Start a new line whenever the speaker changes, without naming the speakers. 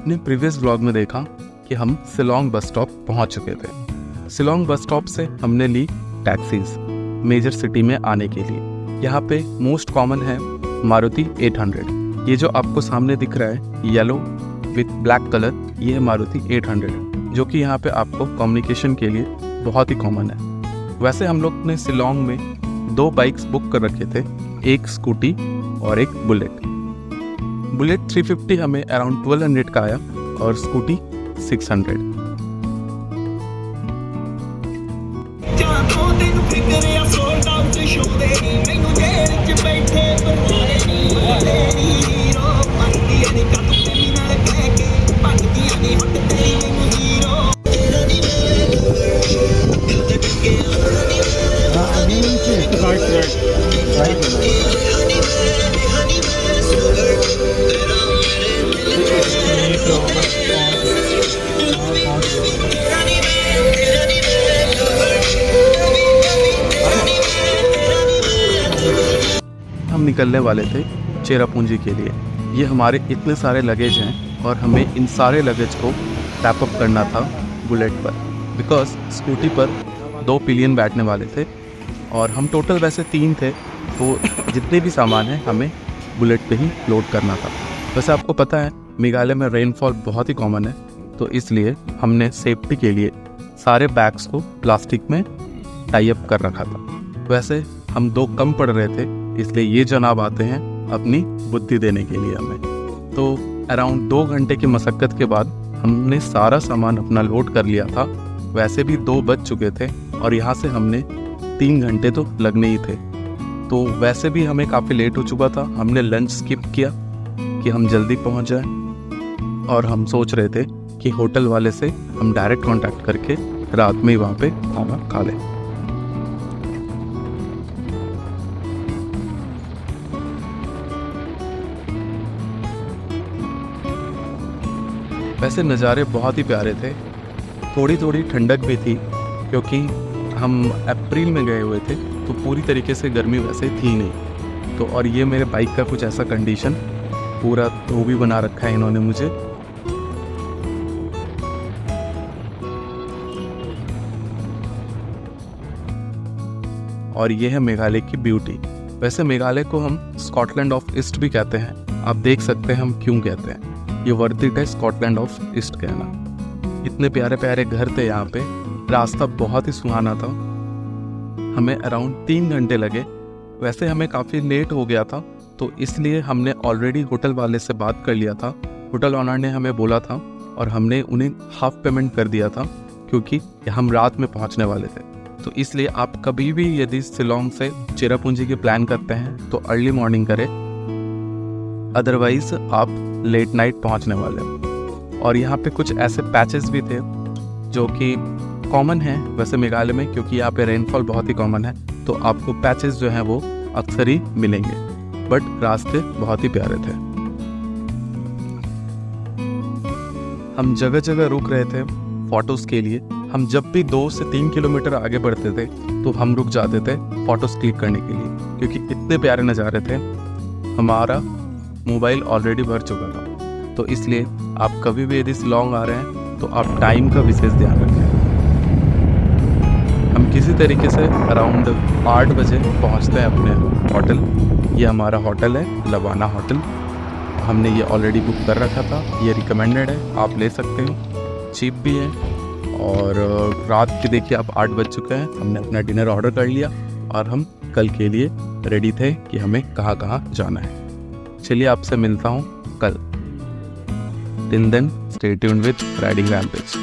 आपने previous vlog में देखा कि हम शिलोंग बस स्टॉप पहुंच चुके थे। शिलोंग बस स्टॉप से हमने ली टैक्सीज मेजर सिटी में आने के लिए। यहाँ पे मोस्ट कॉमन है मारुति 800। ये जो आपको सामने दिख रहा है येलो विथ ब्लैक कलर, ये है मारुति 800, जो कि यहाँ पे आपको कम्युनिकेशन के लिए बहुत ही कॉमन है। वैसे हम लोग ने शिलोंग में 2 बाइक्स बुक कर रखे थे, एक स्कूटी और एक बुलेट। बुलेट 350 हमें अराउंड 1200 का आया और स्कूटी 600। हम निकलने वाले थे चेरापूंजी के लिए। ये हमारे इतने सारे लगेज हैं और हमें इन सारे लगेज को टैप अप करना था बुलेट पर, बिकॉज स्कूटी पर 2 पिलियन बैठने वाले थे और हम टोटल वैसे 3 थे, तो जितने भी सामान है हमें बुलेट पे ही लोड करना था। वैसे आपको पता है मेघालय में रेनफॉल बहुत ही कॉमन है, तो इसलिए हमने सेफ्टी के लिए सारे बैग्स को प्लास्टिक में टाई अप कर रखा था। वैसे हम 2 कम पड़ रहे थे, इसलिए ये जनाब आते हैं अपनी बुद्धि देने के लिए हमें। तो अराउंड 2 घंटे की मशक्क़त के बाद हमने सारा सामान अपना लोड कर लिया था। वैसे भी 2 बज चुके थे और यहाँ से हमने 3 घंटे तो लगने ही थे, तो वैसे भी हमें काफ़ी लेट हो चुका था। हमने लंच स्किप किया कि हम जल्दी पहुँच जाएं और हम सोच रहे थे कि होटल वाले से हम डायरेक्ट कांटेक्ट करके रात में ही वहाँ पे खाना खा लें। वैसे नज़ारे बहुत ही प्यारे थे, थोड़ी थोड़ी ठंडक भी थी क्योंकि हम अप्रैल में गए हुए थे, तो पूरी तरीके से गर्मी वैसे थी नहीं। तो और ये मेरे बाइक का कुछ ऐसा कंडीशन, पूरा धोबी बना रखा है इन्होंने मुझे। और ये है मेघालय की ब्यूटी। वैसे मेघालय को हम स्कॉटलैंड ऑफ ईस्ट भी कहते हैं। आप देख सकते हैं हम क्यों कहते हैं। ये वर्थ इट है स्कॉटलैंड ऑफ ईस्ट कहना। इतने प्यारे प्यारे घर थे यहाँ पे, रास्ता बहुत ही सुहाना था। हमें अराउंड 3 घंटे लगे। वैसे हमें काफ़ी लेट हो गया था, तो इसलिए हमने ऑलरेडी होटल वाले से बात कर लिया था। होटल ऑनर ने हमें बोला था और हमने उन्हें हाफ पेमेंट कर दिया था क्योंकि हम रात में पहुँचने वाले थे। तो इसलिए आप कभी भी यदि शिलोंग से चेरापूंजी की प्लान करते हैं तो अर्ली मॉर्निंग करें, अदरवाइज आप लेट नाइट पहुंचने वाले हो। और यहाँ पे कुछ ऐसे पैचेस भी थे जो कि कॉमन हैं वैसे मेघालय में, क्योंकि यहाँ पे रेनफॉल बहुत ही कॉमन है, तो आपको पैचेस जो हैं वो अक्सर ही मिलेंगे, बट रास्ते बहुत ही प्यारे थे। हम जगह जगह रुक रहे थे फ़ोटोज़ के लिए। हम जब भी 2 से 3 किलोमीटर आगे बढ़ते थे तो हम रुक जाते थे फ़ोटोज़ क्लिक करने के लिए, क्योंकि इतने प्यारे नज़ारे थे। हमारा मोबाइल ऑलरेडी भर चुका था, तो इसलिए आप कभी भी यदि शिलोंग आ रहे हैं तो आप टाइम का विशेष ध्यान रखें। हम किसी तरीके से अराउंड 8 बजे पहुंचते हैं अपने होटल। ये हमारा होटल है लवाना होटल। हमने ये ऑलरेडी बुक कर रखा था, ये रिकमेंडेड है, आप ले सकते हो, चीप भी है। और रात के देखिए आप 8 बज चुके हैं। हमने अपना डिनर ऑर्डर कर लिया और हम कल के लिए रेडी थे कि हमें कहाँ कहाँ जाना है। चलिए आपसे मिलता हूँ कल। Till then stay tuned with Riding rampage.